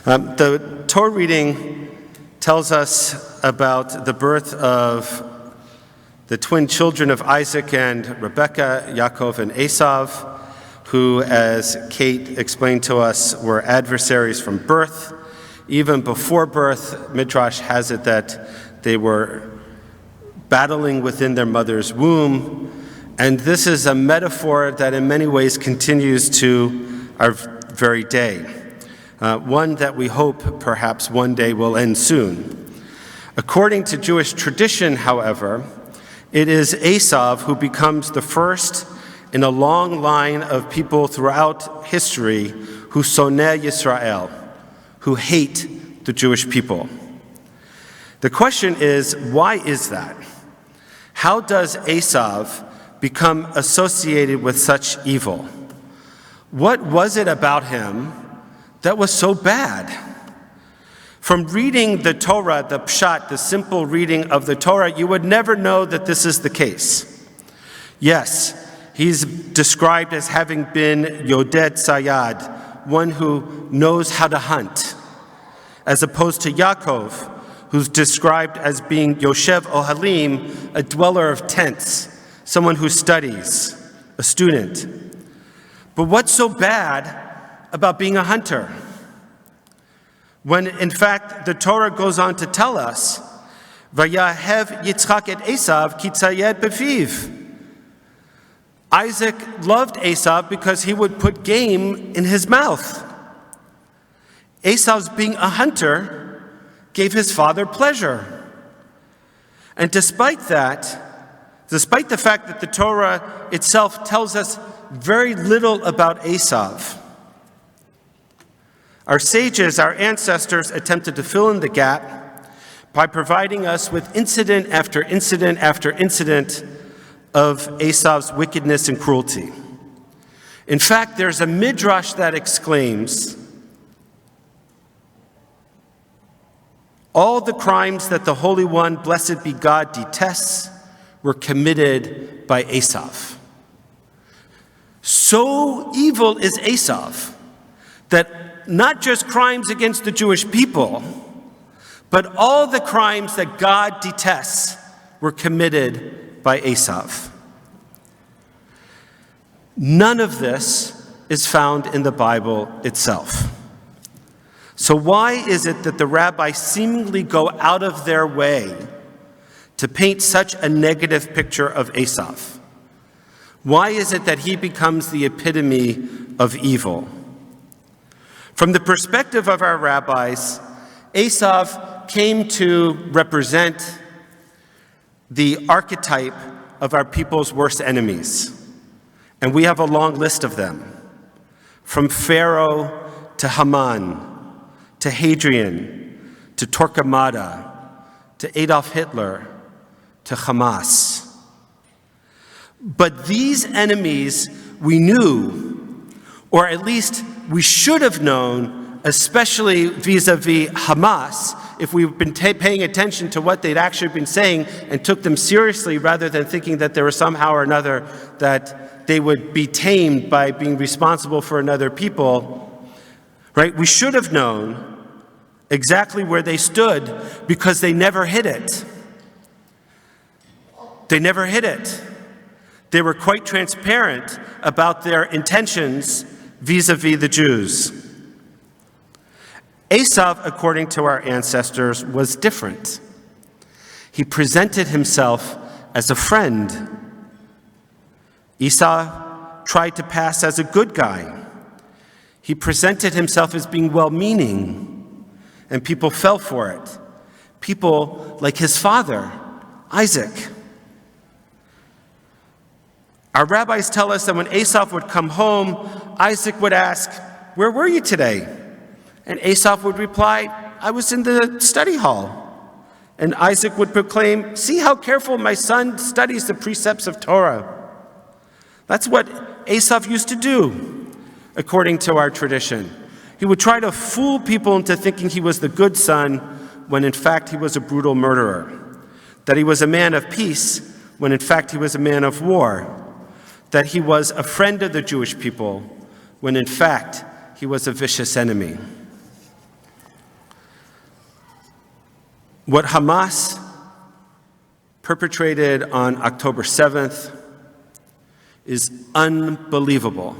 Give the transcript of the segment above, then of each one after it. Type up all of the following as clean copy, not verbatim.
The Torah reading tells us about the birth of the twin children of Isaac and Rebekah, Yaakov and Esav, who, as Kate explained to us, were adversaries from birth. Even before birth, Midrash has it that they were battling within their mother's womb. And this is a metaphor that in many ways continues to our very day. One that we hope perhaps one day will end soon. According to Jewish tradition, however, it is Esav who becomes the first in a long line of people throughout history who soneh Yisrael, who hate the Jewish people. The question is, why is that? How does Esav become associated with such evil? What was it about him that was so bad? From reading the Torah, the Pshat, the simple reading of the Torah, you would never know that this is the case. Yes, he's described as having been Yoded Sayad, one who knows how to hunt, as opposed to Yaakov, who's described as being Yoshev Ohalim, a dweller of tents, someone who studies, a student. But what's so bad about being a hunter? When in fact the Torah goes on to tell us, Vayahev Yitzchak et Esav ki tzayed befiv. Isaac loved Esav because he would put game in his mouth. Esav's being a hunter gave his father pleasure. And despite the fact that the Torah itself tells us very little about Esav, our sages, our ancestors, attempted to fill in the gap by providing us with incident after incident after incident of Esav's wickedness and cruelty. In fact, there's a midrash that exclaims, all the crimes that the Holy One, blessed be God, detests were committed by Esav. So evil is Esav that not just crimes against the Jewish people, but all the crimes that God detests were committed by Esav. None of this is found in the Bible itself. So why is it that the rabbis seemingly go out of their way to paint such a negative picture of Esav? Why is it that he becomes the epitome of evil? From the perspective of our rabbis, Esav came to represent the archetype of our people's worst enemies. And we have a long list of them, from Pharaoh to Haman, to Hadrian, to Torquemada, to Adolf Hitler, to Hamas. But these enemies we knew, or at least we should have known, especially vis-a-vis Hamas, if we've been paying attention to what they'd actually been saying and took them seriously rather than thinking that there was somehow or another that they would be tamed by being responsible for another people, right? We should have known exactly where they stood because they never hid it. They never hid it. They were quite transparent about their intentions vis-a-vis the Jews. Esav, according to our ancestors, was different. He presented himself as a friend. Esau tried to pass as a good guy. He presented himself as being well-meaning, and people fell for it. People like his father, Isaac. Our rabbis tell us that when Esav would come home, Isaac would ask, "Where were you today?" And Esav would reply, "I was in the study hall." And Isaac would proclaim, "See how careful my son studies the precepts of Torah." That's what Esav used to do, according to our tradition. He would try to fool people into thinking he was the good son when in fact he was a brutal murderer. That he was a man of peace when in fact he was a man of war. That he was a friend of the Jewish people when in fact he was a vicious enemy. What Hamas perpetrated on October 7th is unbelievable.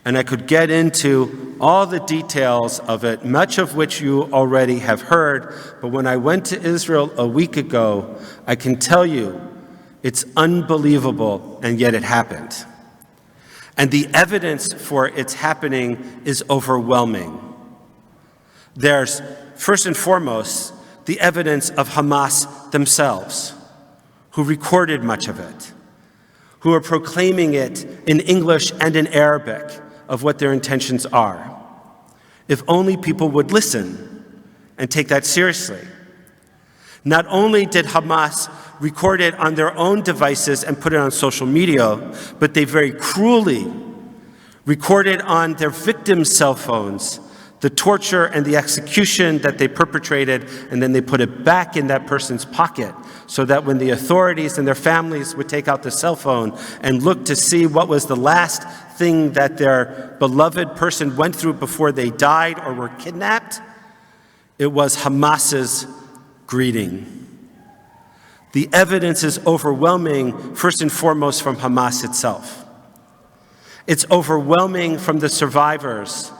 And I could get into all the details of it, much of which you already have heard. But when I went to Israel a week ago, I can tell you it's unbelievable, and yet it happened. And the evidence for its happening is overwhelming. There's, first and foremost, the evidence of Hamas themselves, who recorded much of it, who are proclaiming it in English and in Arabic of what their intentions are. If only people would listen and take that seriously. Not only did Hamas record it on their own devices and put it on social media, but they very cruelly recorded on their victims' cell phones the torture and the execution that they perpetrated, and then they put it back in that person's pocket so that when the authorities and their families would take out the cell phone and look to see what was the last thing that their beloved person went through before they died or were kidnapped, it was Hamas's greeting. The evidence is overwhelming, first and foremost from Hamas itself. It's overwhelming from the survivors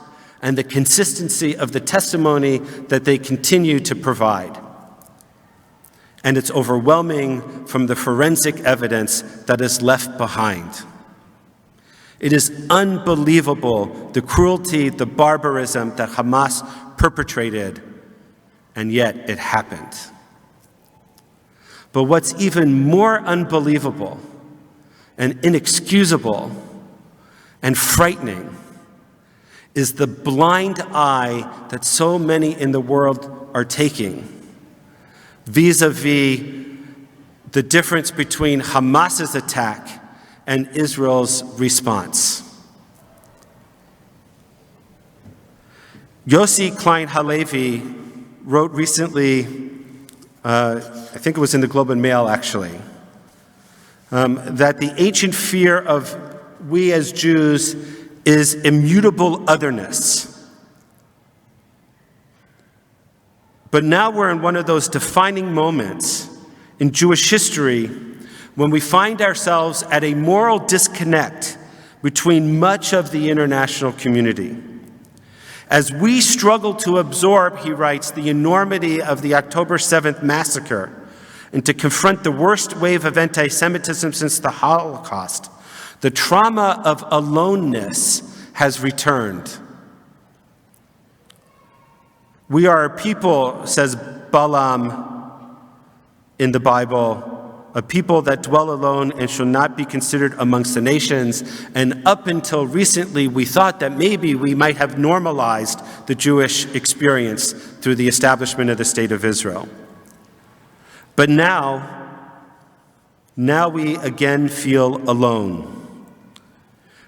and the consistency of the testimony that they continue to provide. And it's overwhelming from the forensic evidence that is left behind. It is unbelievable, the cruelty, the barbarism that Hamas perpetrated, and yet it happened. But what's even more unbelievable and inexcusable and frightening is the blind eye that so many in the world are taking vis-a-vis the difference between Hamas's attack and Israel's response. Yossi Klein Halevi wrote recently, I think it was in the Globe and Mail actually, that the ancient fear of we as Jews is immutable otherness. But now we're in one of those defining moments in Jewish history when we find ourselves at a moral disconnect between much of the international community. As we struggle to absorb, he writes, the enormity of the October 7th massacre and to confront the worst wave of anti-Semitism since the Holocaust, the trauma of aloneness has returned. We are a people, says Balaam in the Bible, a people that dwell alone and shall not be considered amongst the nations. And up until recently, we thought that maybe we might have normalized the Jewish experience through the establishment of the State of Israel. But now we again feel alone.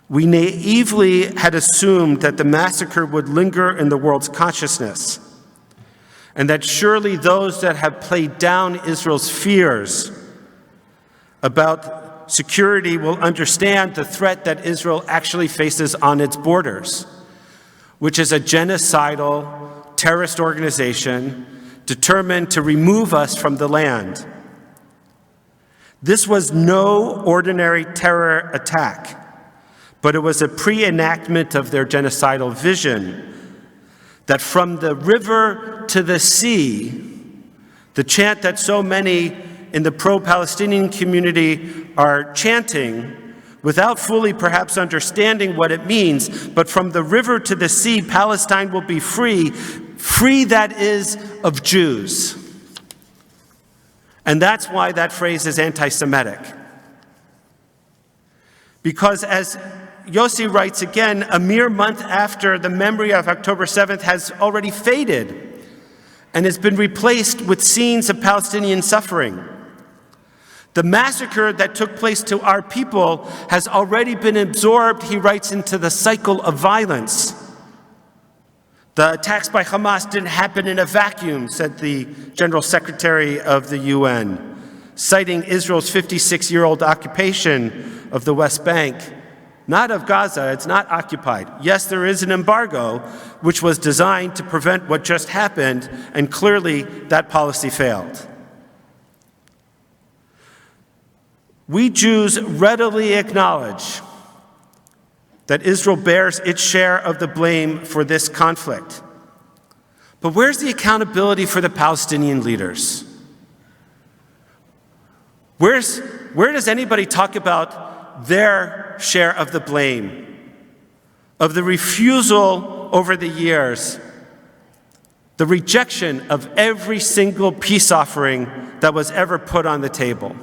We naively had assumed that the massacre would linger in the world's consciousness, and that surely those that have played down Israel's fears about security will understand the threat that Israel actually faces on its borders, which is a genocidal terrorist organization determined to remove us from the land. This was no ordinary terror attack, but it was a pre-enactment of their genocidal vision that from the river to the sea, the chant that so many in the pro-Palestinian community are chanting without fully perhaps understanding what it means, but from the river to the sea, Palestine will be free, free that is of Jews. And that's why that phrase is anti-Semitic. Because as Yossi writes again, a mere month after the memory of October 7th has already faded and has been replaced with scenes of Palestinian suffering. The massacre that took place to our people has already been absorbed, he writes, into the cycle of violence. The attacks by Hamas didn't happen in a vacuum, said the General Secretary of the UN, citing Israel's 56-year-old occupation of the West Bank not of Gaza. It's not occupied. Yes, there is an embargo, which was designed to prevent what just happened, and clearly that policy failed. We Jews readily acknowledge that Israel bears its share of the blame for this conflict. But where's the accountability for the Palestinian leaders? Where does anybody talk about their share of the blame, of the refusal over the years, the rejection of every single peace offering that was ever put on the table?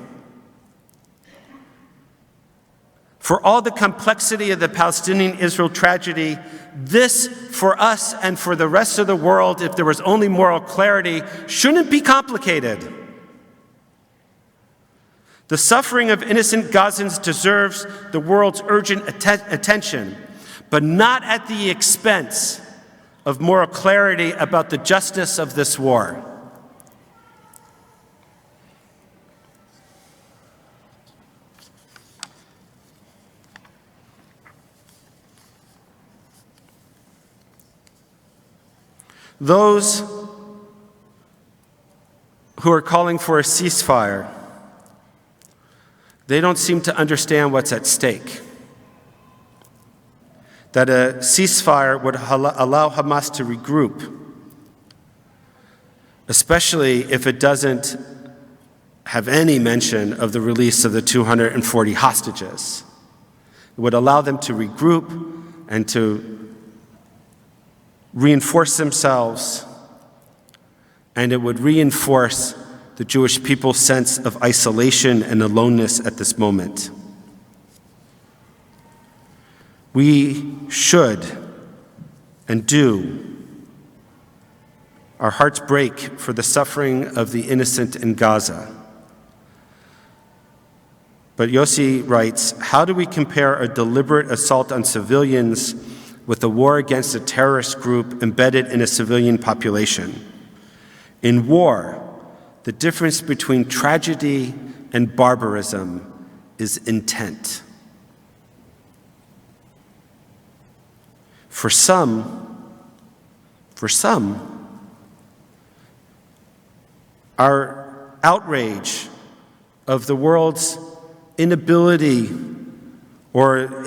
For all the complexity of the Palestinian-Israel tragedy, this, for us and for the rest of the world, if there was only moral clarity, shouldn't be complicated. The suffering of innocent Gazans deserves the world's urgent attention, but not at the expense of moral clarity about the justice of this war. Those who are calling for a ceasefire, they don't seem to understand what's at stake. That a ceasefire would allow Hamas to regroup, especially if it doesn't have any mention of the release of the 240 hostages. It would allow them to regroup and to reinforce themselves, and it would reinforce the Jewish people's sense of isolation and aloneness at this moment. We should and do. Our hearts break for the suffering of the innocent in Gaza. But Yossi writes, how do we compare a deliberate assault on civilians with a war against a terrorist group embedded in a civilian population? In war, the difference between tragedy and barbarism is intent. For some, our outrage of the world's inability or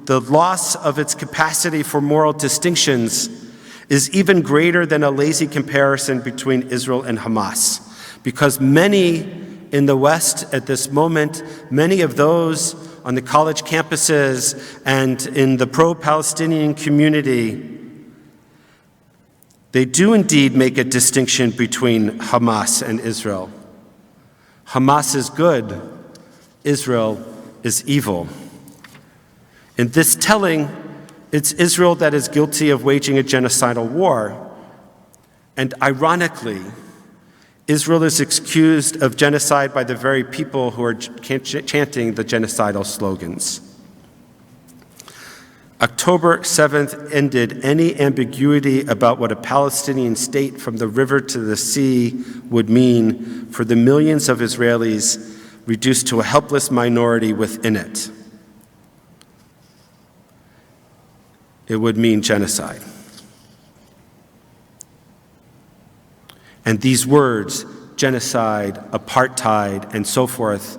the loss of its capacity for moral distinctions is even greater than a lazy comparison between Israel and Hamas. Because many in the West at this moment, many of those on the college campuses and in the pro-Palestinian community, they do indeed make a distinction between Hamas and Israel. Hamas is good, Israel is evil. In this telling, it's Israel that is guilty of waging a genocidal war. And ironically, Israel is accused of genocide by the very people who are chanting the genocidal slogans. October 7th ended any ambiguity about what a Palestinian state from the river to the sea would mean for the millions of Israelis reduced to a helpless minority within it. It would mean genocide. And these words, genocide, apartheid, and so forth,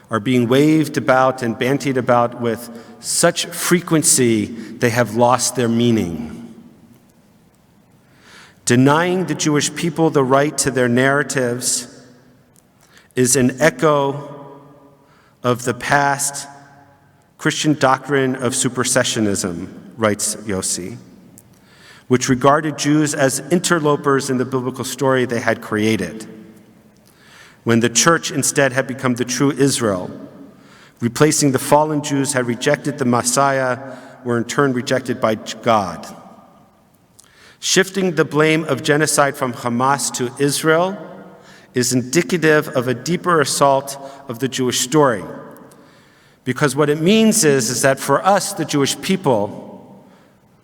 are being waved about and bandied about with such frequency they have lost their meaning. Denying the Jewish people the right to their narratives is an echo of the past Christian doctrine of supersessionism, writes Yossi, which regarded Jews as interlopers in the biblical story they had created, when the church instead had become the true Israel. Replacing the fallen Jews had rejected the Messiah, were in turn rejected by God. Shifting the blame of genocide from Hamas to Israel is indicative of a deeper assault of the Jewish story. Because what it means is that for us, the Jewish people,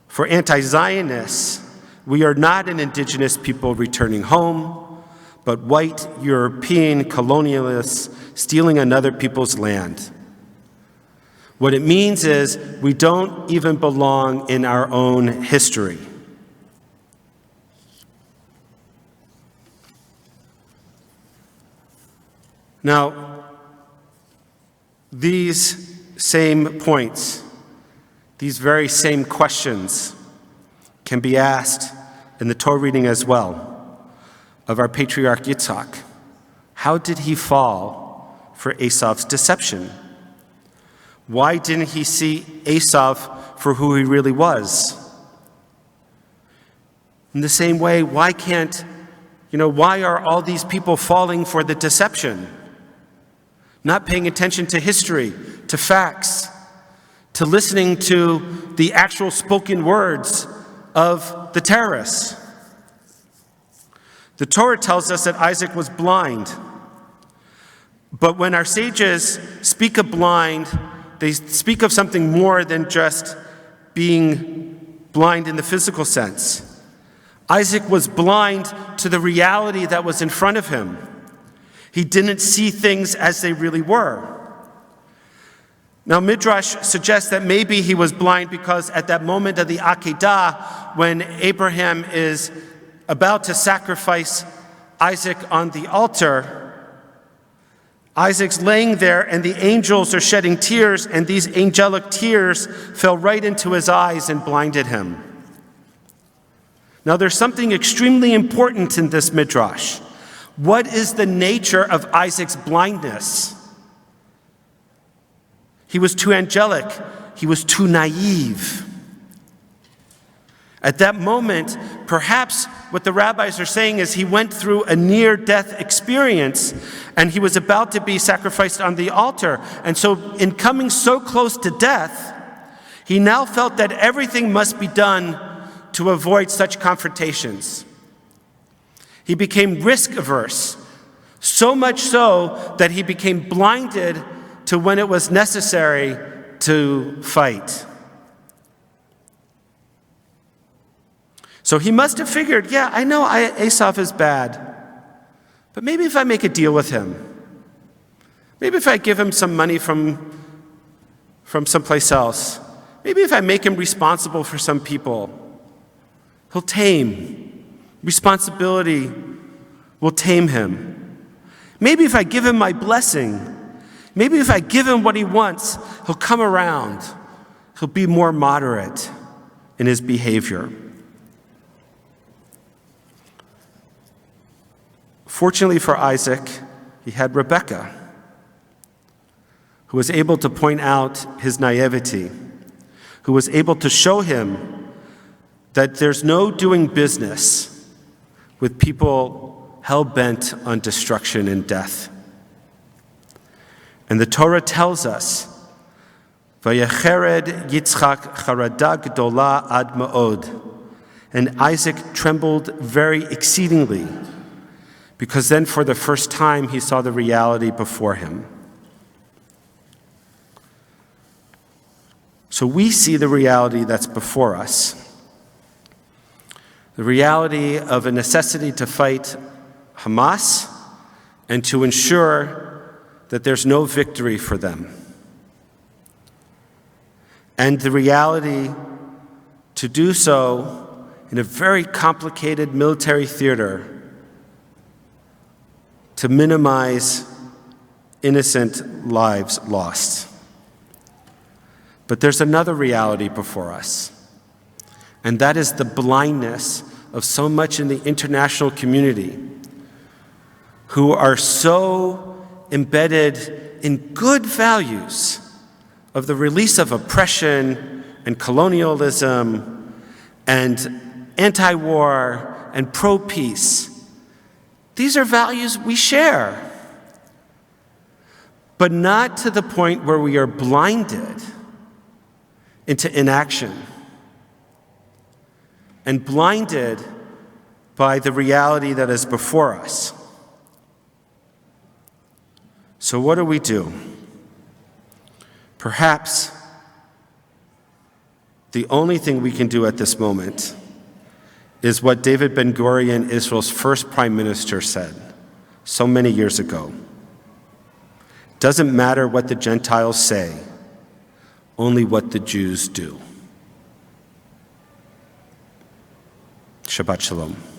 for anti-Zionists, we are not an indigenous people returning home, but white European colonialists stealing another people's land. What it means is we don't even belong in our own history. Now, these same points, these very same questions can be asked in the Torah reading as well of our patriarch Yitzhak. How did he fall for Esav's deception? Why didn't he see Esav for who he really was? In the same way, why are all these people falling for the deception? Not paying attention to history, to facts, to listening to the actual spoken words of the terrorists. The Torah tells us that Isaac was blind. But when our sages speak of blind, they speak of something more than just being blind in the physical sense. Isaac was blind to the reality that was in front of him. He didn't see things as they really were. Now, Midrash suggests that maybe he was blind because at that moment of the Akedah, when Abraham is about to sacrifice Isaac on the altar, Isaac's laying there and the angels are shedding tears, and these angelic tears fell right into his eyes and blinded him. Now, there's something extremely important in this Midrash. What is the nature of Isaac's blindness? He was too angelic. He was too naive. At that moment, perhaps what the rabbis are saying is he went through a near-death experience and he was about to be sacrificed on the altar. And so in coming so close to death, he now felt that everything must be done to avoid such confrontations. He became risk-averse, so much so that he became blinded to when it was necessary to fight. So he must have figured, I know Esav is bad, but maybe if I make a deal with him, maybe if I give him some money from someplace else, maybe if I make him responsible for some people, he'll tame. Responsibility will tame him. Maybe if I give him my blessing, maybe if I give him what he wants, he'll come around. He'll be more moderate in his behavior. Fortunately for Isaac, he had Rebekah, who was able to point out his naivety, who was able to show him that there's no doing business with people hell-bent on destruction and death. And the Torah tells us, Vayechered Yitzchak charada gdola ad ma'od. And Isaac trembled very exceedingly, because then for the first time he saw the reality before him. So we see the reality that's before us. The reality of a necessity to fight Hamas and to ensure that there's no victory for them. And the reality to do so in a very complicated military theater to minimize innocent lives lost. But there's another reality before us. And that is the blindness of so much in the international community who are so embedded in good values of the release of oppression and colonialism and anti-war and pro-peace. These are values we share, but not to the point where we are blinded into inaction and blinded by the reality that is before us. So what do we do? Perhaps the only thing we can do at this moment is what David Ben-Gurion, Israel's first prime minister, said so many years ago. Doesn't matter what the Gentiles say. only what the Jews do. Shabbat Shalom.